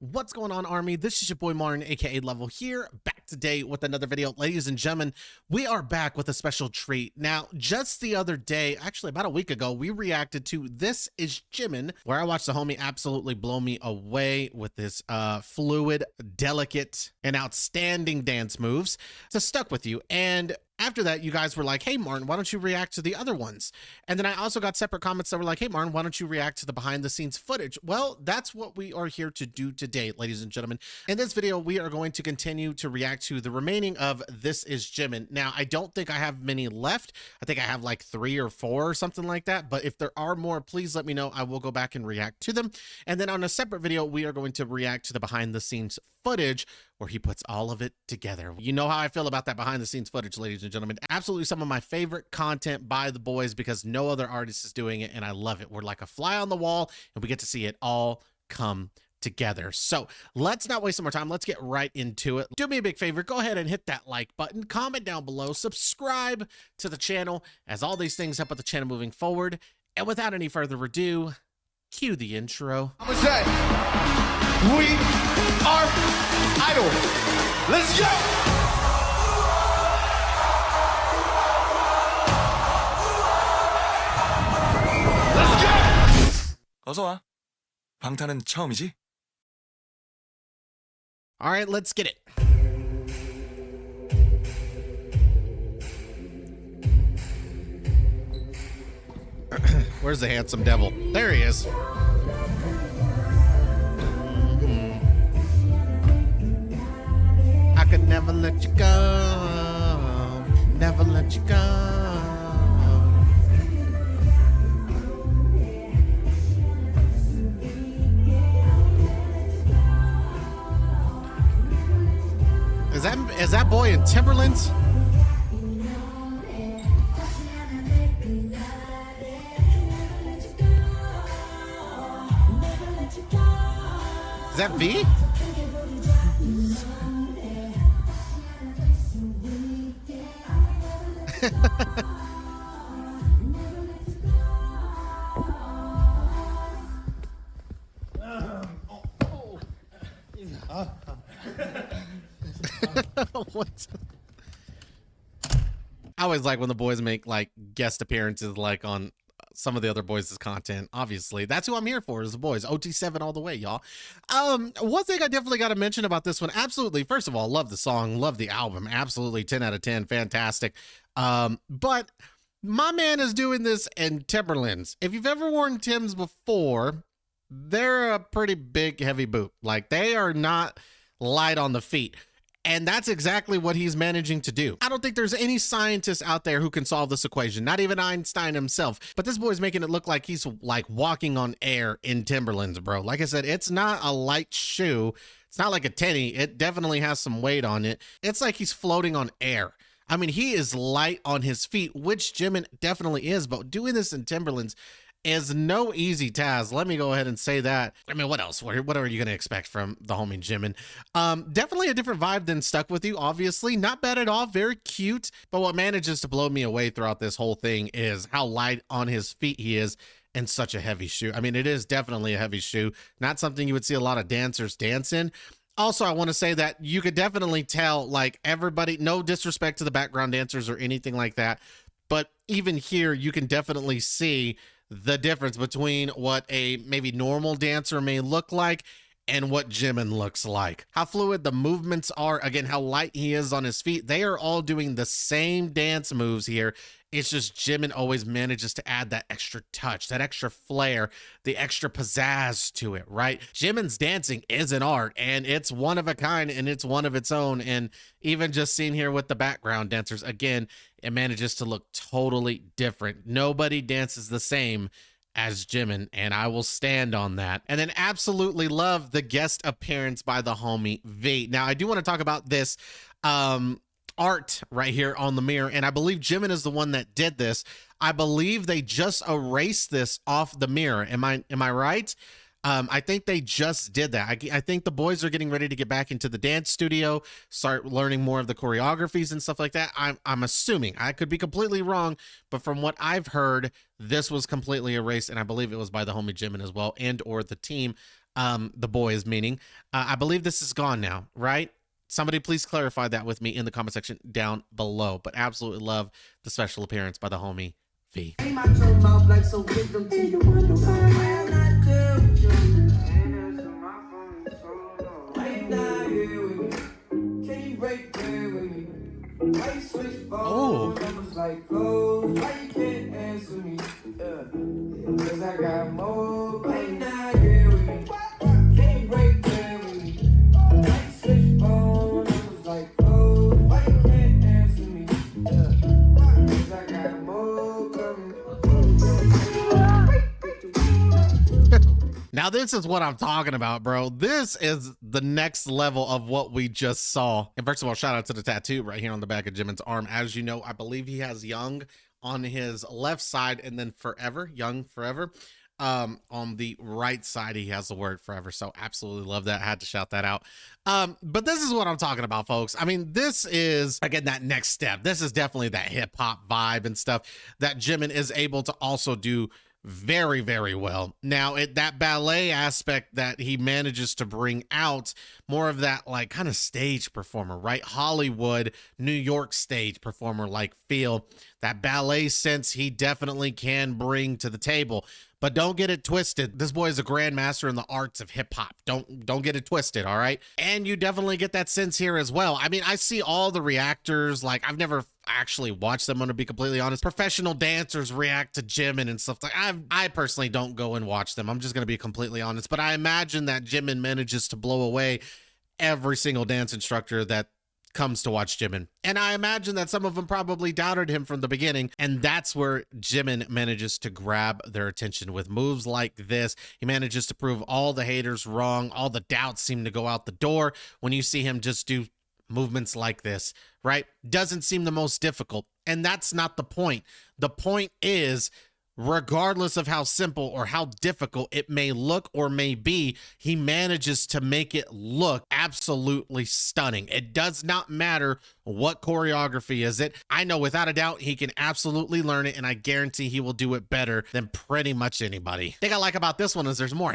What's going on, Army? This is your boy Martin, aka Level, here, back today with another video. Ladies and gentlemen, we are back with a special treat. Now, just the other day, actually about a week ago, we reacted to This Is Jimin, where I watched the homie absolutely blow me away with his fluid, delicate, and outstanding dance moves. So stuck with you. And after that, you guys were like, hey, Martin, why don't you react to the other ones? And then I also got separate comments that were like, hey, Martin, why don't you react to the behind the scenes footage? Well, that's what we are here to do today, ladies and gentlemen. In this video, we are going to continue to react to the remaining of This Is Jimin. Now, I don't think I have many left. I think I have like 3 or 4 or something like that. But if there are more, please let me know. I will go back and react to them. And then on a separate video, we are going to react to the behind the scenes footage where he puts all of it together. You know how I feel about that behind the scenes footage, ladies and gentlemen. Absolutely some of my favorite content by the boys because no other artist is doing it, and I love it. We're like a fly on the wall, and we get to see it all come together. So let's not waste some more time. Let's get right into it. Do me a big favor. Go ahead and hit that like button, comment down below, subscribe to the channel, as all these things help with the channel moving forward. And without any further ado, cue the intro. I'm gonna say, we are idol. Let's go! Let's go! 어서 와. 방탄은 처음이지? All right, let's get it. Where's the handsome devil? There he is. I could never let you go, never let you go. Is that boy in Timberlands? Is that V? What? I always like when the boys make like guest appearances like on some of the other boys' content. Obviously, that's who I'm here for, is the boys. OT7 all the way, y'all. One thing I definitely got to mention about this one, absolutely, first of all, love the song, love the album, absolutely 10 out of 10, fantastic. But my man is doing this in Timberlands. If you've ever worn Timbs before, they're a pretty big, heavy boot. Like, they are not light on the feet. And that's exactly what he's managing to do. I don't think there's any scientist out there who can solve this equation, not even Einstein himself. But this boy's making it look like he's like walking on air in Timberlands, bro. Like I said, it's not a light shoe. It's not like a tenny. It definitely has some weight on it. It's like he's floating on air. I mean, he is light on his feet, which Jimin definitely is. But doing this in Timberlands is no easy task. Let me go ahead and say that. I mean, what else? What are you going to expect from the homie Jimin? Definitely a different vibe than Stuck With You, obviously. Not bad at all. Very cute. But what manages to blow me away throughout this whole thing is how light on his feet he is in such a heavy shoe. I mean, it is definitely a heavy shoe. Not something you would see a lot of dancers dance in. Also, I want to say that you could definitely tell, like, everybody, no disrespect to the background dancers or anything like that, but even here, you can definitely see the difference between what a maybe normal dancer may look like and what Jimin looks like. How fluid the movements are, again, how light he is on his feet. They are all doing the same dance moves here. It's just Jimin always manages to add that extra touch, that extra flair, the extra pizzazz to it, right? Jimin's dancing is an art, and it's one of a kind, and it's one of its own. And even just seeing here with the background dancers, again, it manages to look totally different. Nobody dances the same as Jimin, and I will stand on that. And then absolutely love the guest appearance by the homie V. Now, I do want to talk about this art right here on the mirror, and I believe Jimin is the one that did this. I believe they just erased this off the mirror. Am I right? I think they just did that. I think the boys are getting ready to get back into the dance studio, start learning more of the choreographies and stuff like that. I'm assuming. I could be completely wrong, but from what I've heard, this was completely erased, and I believe it was by the homie Jimin as well, and or the team. The boys meaning. I believe this is gone now, right? Somebody please clarify that with me in the comment section down below. But absolutely love the special appearance by the homie V. Oh. Now this is what I'm talking about, bro. This is the next level of what we just saw. And first of all, shout out to the tattoo right here on the back of Jimin's arm. As you know, I believe he has young on his left side and then forever, young forever. On the right side, he has the word forever. So absolutely love that. I had to shout that out. But this is what I'm talking about, folks. I mean, this is, again, that next step. This is definitely that hip hop vibe and stuff that Jimin is able to also do very, very well. Now, that ballet aspect that he manages to bring out, more of that like kind of stage performer, right? Hollywood, New York stage performer like feel. That ballet sense he definitely can bring to the table. But don't get it twisted. This boy is a grandmaster in the arts of hip hop. Don't get it twisted, all right? And you definitely get that sense here as well. I mean, I see all the reactors. Like, I've never actually watched them, I'm gonna be completely honest. Professional dancers react to Jimin and stuff like I personally don't go and watch them. I'm just gonna be completely honest. But I imagine that Jimin manages to blow away every single dance instructor that comes to watch Jimin. And I imagine that some of them probably doubted him from the beginning, and that's where Jimin manages to grab their attention with moves like this. He manages to prove all the haters wrong. All the doubts seem to go out the door when you see him just do movements like this, right? Doesn't seem the most difficult. And that's not the point. The point is, regardless of how simple or how difficult it may look or may be, he manages to make it look absolutely stunning. It does not matter what choreography is it. I know without a doubt he can absolutely learn it, and I guarantee he will do it better than pretty much anybody. The thing I like about this one is there's more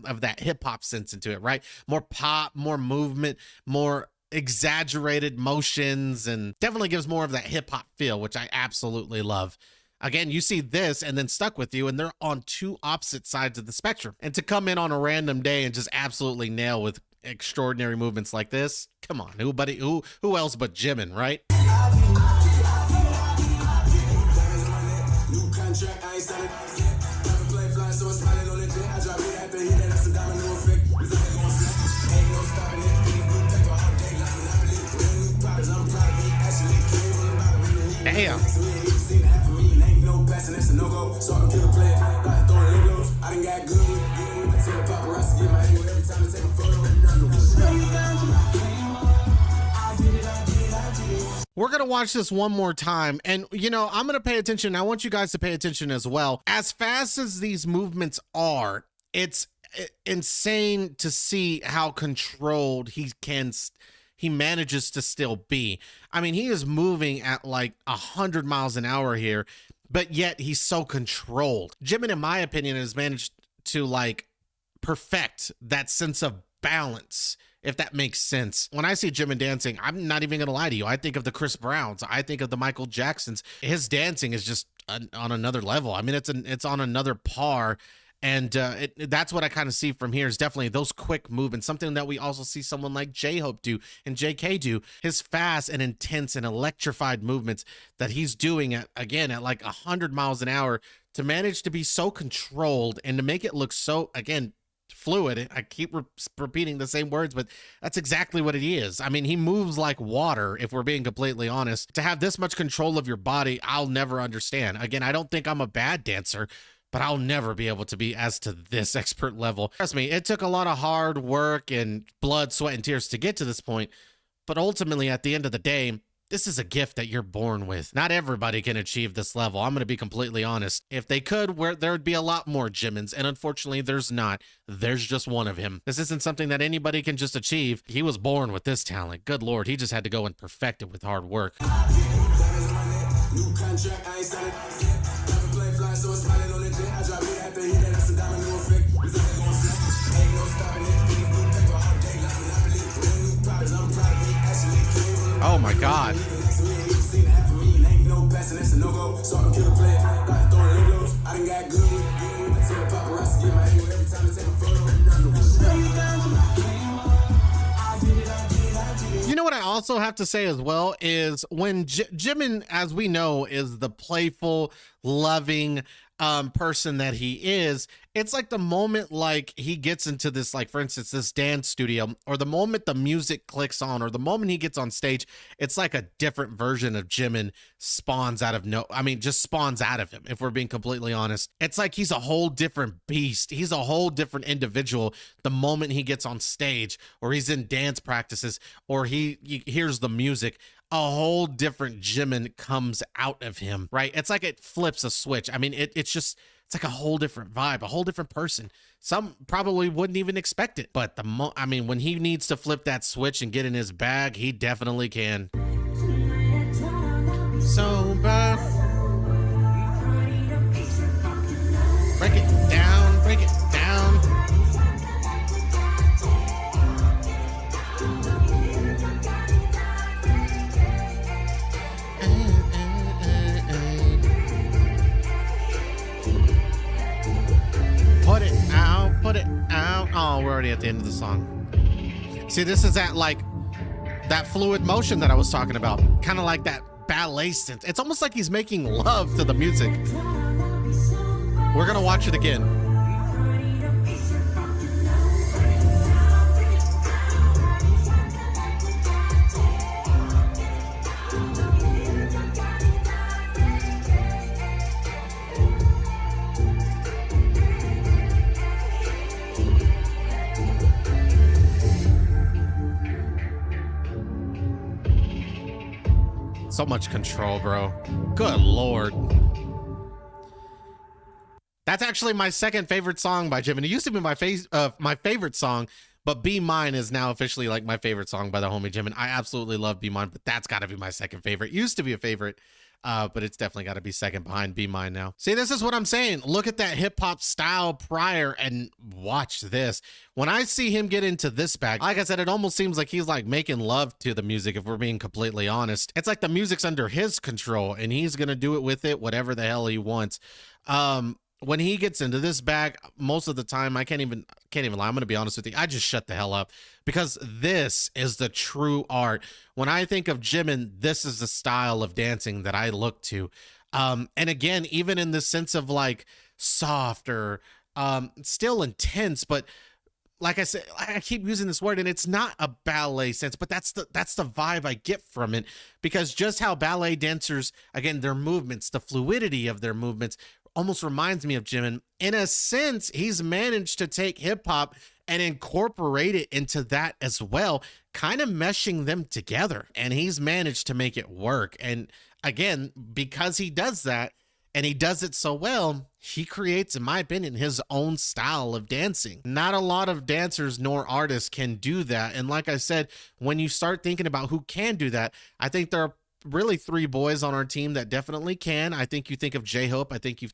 of that hip hop sense into it, right? More pop, more movement, more exaggerated motions, and definitely gives more of that hip hop feel, which I absolutely love. Again, you see this and then Stuck With You, and they're on two opposite sides of the spectrum. And to come in on a random day and just absolutely nail with extraordinary movements like this, come on, who else but Jimin, right? Damn. We're going to watch this one more time, and you know, I'm going to pay attention. I want you guys to pay attention as well. As fast as these movements are, it's insane to see how controlled he manages to still be. I mean, he is moving at like 100 miles an hour here, but yet he's so controlled. Jimin, in my opinion, has managed to like perfect that sense of balance, if that makes sense. When I see Jimin dancing, I'm not even gonna lie to you, I think of the Chris Browns, I think of the Michael Jacksons. His dancing is just on another level. I mean, it's on another par. And that's what I kind of see from here is definitely those quick movements, something that we also see someone like J-Hope do and JK do. His fast and intense and electrified movements that he's doing at like 100 miles an hour, to manage to be so controlled and to make it look so, again, fluid. I keep repeating the same words, but that's exactly what it is. I mean, he moves like water, if we're being completely honest. To have this much control of your body, I'll never understand. Again, I don't think I'm a bad dancer, but I'll never be able to be as to this expert level. Trust me, it took a lot of hard work and blood, sweat, and tears to get to this point. But ultimately, at the end of the day, this is a gift that you're born with. Not everybody can achieve this level. I'm going to be completely honest. If they could, there would be a lot more Jimins, and unfortunately, there's not. There's just one of him. This isn't something that anybody can just achieve. He was born with this talent. Good Lord, he just had to go and perfect it with hard work. New contract, I ain't signed it. Never play fly, so it's smiling on the jet. I drop it after he that, that's a diamond new effect. We think they gon' flip. Ain't no my God. You know what I also have to say as well is when Jimin, as we know, is the playful, loving person that he is, it's like the moment like he gets into this, like for instance, this dance studio, or the moment the music clicks on, or the moment he gets on stage, it's like a different version of Jimin spawns out of just spawns out of him. If we're being completely honest, it's like he's a whole different beast. He's a whole different individual the moment he gets on stage, or he's in dance practices, or he hears the music. A whole different Jimin comes out of him, right? It's like it flips a switch. I mean, it's like a whole different vibe, a whole different person. Some probably wouldn't even expect it, but when he needs to flip that switch and get in his bag, he definitely can. Sober. Break it down, break it down. Put it out, put it out. Oh, we're already at the end of the song. See, this is that fluid motion that I was talking about. Kind of like that ballet sense. It's almost like he's making love to the music. We're gonna watch it again. So much control, bro. Good Lord. That's actually my second favorite song by Jimin. It used to be my favorite song, but Be Mine is now officially like my favorite song by the homie Jimin. I absolutely love Be Mine, but that's got to be my second favorite. Used to be a favorite, but it's definitely got to be second behind Be Mine now. See, this is what I'm saying. Look at that hip hop style prior and watch this. When I see him get into this bag, like I said, it almost seems like he's like making love to the music, if we're being completely honest. It's like the music's under his control and he's going to do it with it, whatever the hell he wants. When he gets into this bag, most of the time, I can't even lie. I'm going to be honest with you. I just shut the hell up because this is the true art. When I think of Jimin, this is the style of dancing that I look to. And again, even in the sense of like softer, still intense, but like I said, I keep using this word and it's not a ballet sense, but that's the vibe I get from it, because just how ballet dancers, again, their movements, the fluidity of their movements almost reminds me of Jimin. In a sense, he's managed to take hip hop and incorporate it into that as well, kind of meshing them together. And he's managed to make it work. And again, because he does that and he does it so well, he creates, in my opinion, his own style of dancing. Not a lot of dancers nor artists can do that. And like I said, when you start thinking about who can do that, I think there are really three boys on our team that definitely can. I think you think of J-Hope. I think you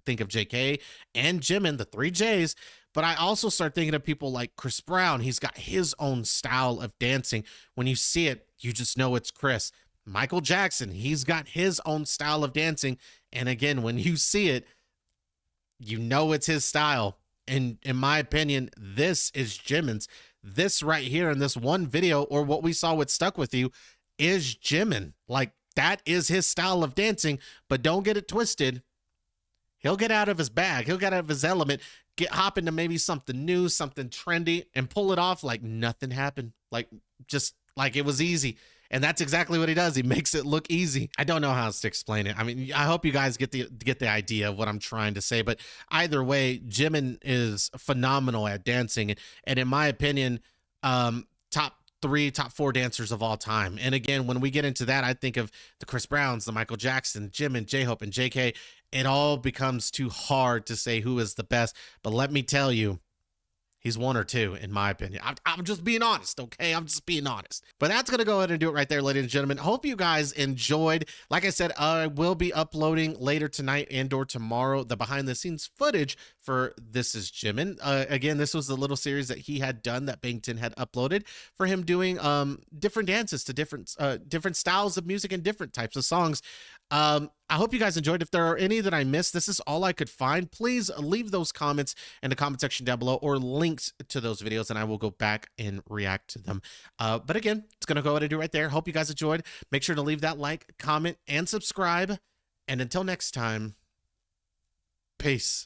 think of JK and Jimin, the three J's. But I also start thinking of people like Chris Brown. He's got his own style of dancing. When you see it, you just know it's Chris. Michael Jackson, he's got his own style of dancing. And again, when you see it, you know it's his style. And in my opinion, this is Jimin's. This right here in this one video, or what we saw with Stuck With You, is Jimin. Like, that is his style of dancing, but don't get it twisted. He'll get out of his bag. He'll get out of his element, hop into maybe something new, something trendy, and pull it off like nothing happened. Like, just like it was easy. And that's exactly what he does. He makes it look easy. I don't know how else to explain it. I mean, I hope you guys get the idea of what I'm trying to say. But either way, Jimin is phenomenal at dancing. And in my opinion, top 4 dancers of all time. And again, when we get into that, I think of the Chris Browns, the Michael Jackson, Jimin, J-Hope, and JK. It all becomes too hard to say who is the best. But let me tell you, He's 1 or 2, in my opinion. I'm just being honest, okay? I'm just being honest. But that's going to go ahead and do it right there, ladies and gentlemen. Hope you guys enjoyed. Like I said, I will be uploading later tonight and or tomorrow the behind-the-scenes footage for This Is Jimin. Again, this was the little series that he had done that Bangtan had uploaded for him doing different dances to different styles of music and different types of songs. I hope you guys enjoyed. If there are any that I missed, this is all I could find. Please leave those comments in the comment section down below or links to those videos, and I will go back and react to them. But again, it's going to go ahead and do right there. Hope you guys enjoyed. Make sure to leave that like, comment, and subscribe. And until next time, peace.